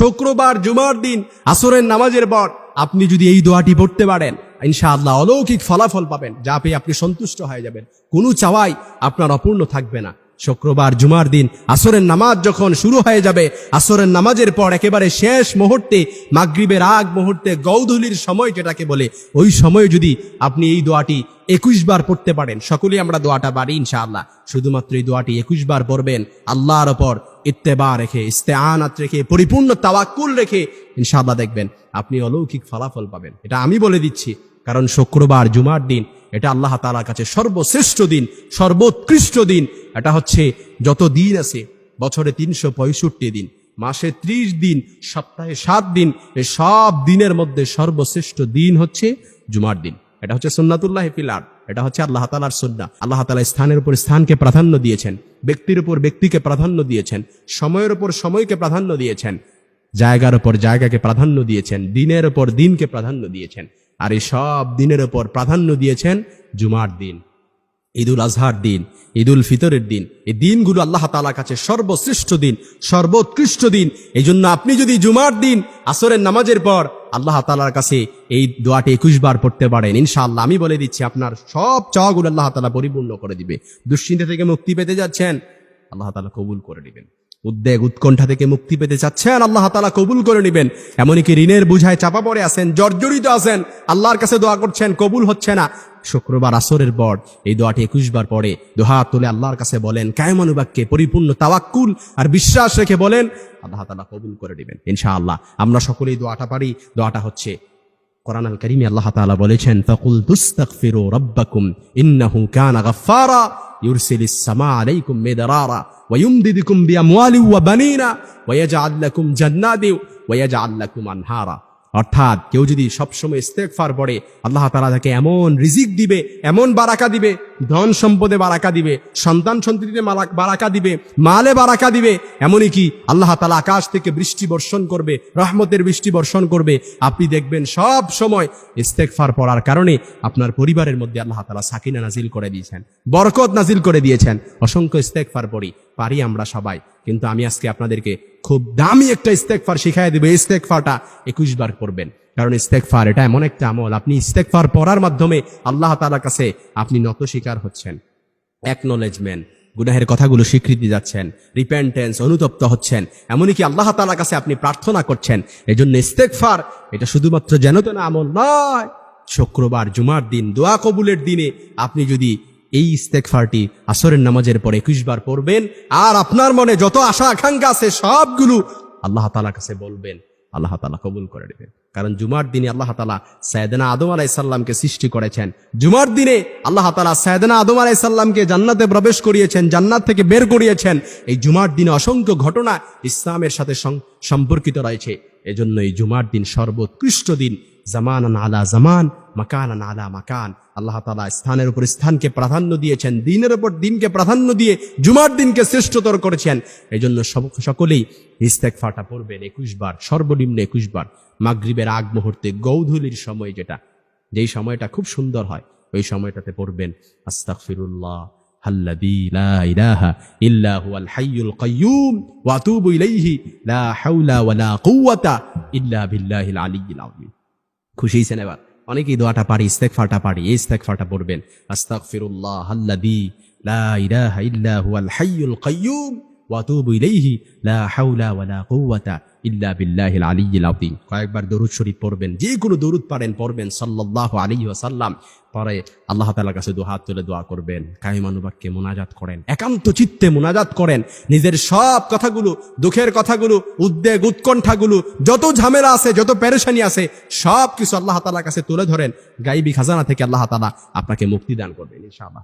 শুক্রবার জুমার দিন আসরের নামাজের পর আপনি যদি এই দোয়াটি পড়তে পারেন, ইনশাআল্লাহ অলৌকিক ফলাফল পাবেন, যা পেয়ে আপনি সন্তুষ্ট হয়ে যাবেন। কোনো চাওয়াই আপনার অপূর্ণ থাকবে না। শুক্রবার জুমার দিন আসরের নামাজ যখন শুরু হয়ে যাবে, আসরের নামাজের পর একেবারে শেষ মুহূর্তে, মাগরিবের আগ মুহূর্তে, গৌধূলির সময় যেটাকে বলে, ওই সময়ে যদি আপনি এই দোয়াটি 21 বার পড়তে পারেন, সকলেই আমরা দোয়াটা পারি ইনশাআল্লাহ, শুধুমাত্র এই দোয়াটি 21 বার পড়বেন, আল্লাহর ওপর ইত্তেবা রেখে, ইস্তেআনাত রেখে, পরিপূর্ণ তাওয়াক্কুল রেখে, ইনশাআল্লাহ দেখবেন আপনি অলৌকিক ফলাফল পাবেন। এটা আমি বলে দিচ্ছি, কারণ শুক্রবার জুমার দিন এটা আল্লাহ তাআলার কাছে সর্বশ্রেষ্ঠ দিন, সর্বোৎকৃষ্ট দিন। এটা হচ্ছে যত দিন আছে, বছরে 365 দিন, মাসে 30 দিন, সপ্তাহে 7 দিন, এই সব দিনের মধ্যে সর্বশ্রেষ্ঠ দিন হচ্ছে জুমার দিন। এটা হচ্ছে সুন্নাতুল্লাহি ফিল আরদ, এটা হচ্ছে আল্লাহ তাআলার সুন্নাহ। আল্লাহ তাআলা স্থানের উপর স্থানকে প্রাধান্য দিয়েছেন, ব্যক্তির উপর ব্যক্তিকে প্রাধান্য দিয়েছেন, সময়ের উপর সময়কে প্রাধান্য দিয়েছেন, জায়গার উপর জায়গাকে প্রাধান্য দিয়েছেন, দিনের উপর দিনকে প্রাধান্য দিয়েছেন। আর এই সব দিনের উপর প্রাধান্য দিয়েছেন জুমার দিন, ঈদুল আজহার দিন, ঈদুল ফিতরের দিন। এই দিনগুলো আল্লাহ তাআলার কাছে সর্বশ্রেষ্ঠ দিন, সর্বোৎকৃষ্ট দিন। এই জন্য আপনি যদি জুমার দিন আসরের নামাজের পর আল্লাহ তাআলার কাছে এই দোয়াটি 21 বার পড়তে পারেন, ইনশাআল্লাহ আমি বলে দিচ্ছি আপনার সব চাওয়াগুলো আল্লাহ তাআলা পরিপূর্ণ করে দিবে। দুশ্চিন্তা থেকে মুক্তি পেতে যাচ্ছেন, আল্লাহ তাআলা কবুল করে নেবেন। উদ্বেগ উৎকণ্ঠা থেকে মুক্তি পেতে চাচ্ছেন, আল্লাহ তাআলা কবুল করে নেবেন। এমনকি ঋণের বোঝায় চাপা পড়ে আছেন, জর্জরিত আছেন, আল্লাহর কাছে দোয়া করছেন, কবুল হচ্ছে না, শুক্রবার আসরের পর এই দোয়াটি 21 বার পড়ে দুহাত তুলে আল্লাহর কাছে বলেন, কায়মানুবাক্যে পরিপূর্ণ তাওয়াক্কুল আর বিশ্বাস রেখে বলেন, আল্লাহ তাআলা কবুল করে নেবেন ইনশাআল্লাহ। আমরা সকলেই দোয়াটা পারি। দোয়াটা হচ্ছে, কোরআন আল কারীমে আল্লাহ তাআলা বলেছেন, ফাকুল তুস্তাগফিরু রাব্বাকুম ইন্নাহু কানা গাফফারা ইউরসিলিস সামা আলাইকুম মিদরারা ওয়া ইউমদিদুকুম বিআমওয়ালিন ওয়া বানিনা ওয়া ইয়াজআল লাকুম জান্নাতিন ওয়া ইয়াজআল লাকুম আনহারা। অর্থাৎ কেউ যদি সবসময় ইস্তেগফার পড়ে, আল্লাহ তাআলা তাকে এমন রিজিক দিবে, এমন বারাকা দিবে, ধন সম্পদে বারাকা দিবে, সন্তান সন্ততিতে বারাকা দিবে, মালে বারাকা দিবে। এমনই কি আল্লাহ তাআলা আকাশ থেকে বৃষ্টি বর্ষণ করবে, রহমতের বৃষ্টি বর্ষণ করবে। আপনি দেখবেন সব সময় ইস্তেগফার পড়ার কারণে আপনার পরিবারের মধ্যে আল্লাহ তাআলা সাকিনা নাজিল করে দিয়েছেন, বরকত নাজিল করে দিয়েছেন। অসংখ্য ইস্তেগফার পারি আমরা সবাই, কিন্তু আমি আজকে আপনাদেরকে খুব দামি একটা ইস্তেগফার শিখাই দেব। এই ইস্তেগফারটা 21 বার করবেন, কারণ ইস্তেগফার এটা এমন একটা আমল, আপনি ইস্তেগফার পড়ার মাধ্যমে আল্লাহ তাআলার কাছে আপনি নত স্বীকার হচ্ছেন, অ্যাকনলেজমেন্ট, গুনাহের কথাগুলো স্বীকৃতি যাচ্ছেন, রিপেন্টেন্স, অনুতপ্ত হচ্ছেন, এমনকি আল্লাহ তাআলার কাছে আপনি প্রার্থনা করছেন। এজন্য ইস্তেগফার এটা শুধুমাত্র যেনতেন আমল নয়। শুক্রবার জুমার দিন দোয়া কবুলের দিনে আপনি যদি এই ইস্তেগফারটি আসরের নামাজের পর 21 বার পড়বেন, আর আপনার মনে যত আশা আকাঙ্ক্ষা আছে সবগুলো আল্লাহ তাআলার কাছে বলবেন, আল্লাহ তাআলা কবুল করে নেবেন। কারণ জুমার দিনে আল্লাহ তাআলা সাইয়েদনা আদম আলাইহিস সালামকে সৃষ্টি করেছেন, জুমার দিনে আল্লাহ তাআলা সাইয়েদনা আদম আলাইহিস সালামকে জান্নাতে প্রবেশ করিয়েছেন, জান্নাত থেকে বের করিয়েছেন। এই জুমার দিনে অসংখ্য ঘটনা ইসলামের সাথে সম্পর্কিত রয়েছে। এজন্য এই জুমার দিন সর্বোৎকৃষ্ট দিন, জামানান আলা জামান, মাকানান আলা মাকান। আল্লাহ তাআলা স্থানের উপর স্থানকে প্রাধান্য দিয়েছেন, দিনের উপর দিনকে প্রাধান্য দিয়ে জুমার দিনকে শ্রেষ্ঠতর করেছেন। এজন্য সকলেই ইস্তেগফারটা পড়বেন 21 বার, সর্বনিম্ন 21 বার। মাগরিবের আগ মুহূর্তে, গৌধূলির সময়, যেই সময়টা খুব সুন্দর হয়, ওই সময়টাতে পড়বেন আস্তাগফিরুল্লাহ আল্লাযী লা ইলাহা ইল্লা হুয়াল হাইয়ুল কাইয়্যুম ওয়া আতুবু ইলাইহি লা হাওলা ওয়ালা কুওয়াতা ইল্লা বিল্লাহিল আলিয়্যিল আযীম। খুশি হয়েছেন? এবার অনেকেই দোয়াটা পারি, ইস্তেগফারটা পারি। এই ইস্তেগফারটা পড়বেন, আস্তাগফিরুল্লাহ আল্লাযী লা ইলাহা ইল্লা হুয়াল হাইয়ুল কাইয়্যুম ওয়া আতুবু ইলাইহি লা হাওলা ওয়ালা কুওয়াতা ইল্লা বিল্লাহিল আলিয়্যিল আযীম। কয়েকবার দরুদ শরীফ পড়বেন, যে কোনো দরুদ পারেন পড়বেন সাল্লাল্লাহু আলাইহি ওয়াসাল্লাম। পরে আল্লাহ তাআলার কাছে দুহাত তুলে দোয়া করবেন, কায়মানুবাক্যে মুনাজাত করেন, একান্ত চিত্তে মুনাজাত করেন। নিজের সব কথাগুলো, দুঃখের কথাগুলো, উদ্বেগ উৎকণ্ঠাগুলো, যত ঝামেলা আছে, যত পেরেশানি আছে, সব কিছু আল্লাহ তাআলার কাছে তুলে ধরেন। গায়বী খাজানা থেকে আল্লাহ তাআলা আপনাকে মুক্তি দান করবেন ইনশাআল্লাহ।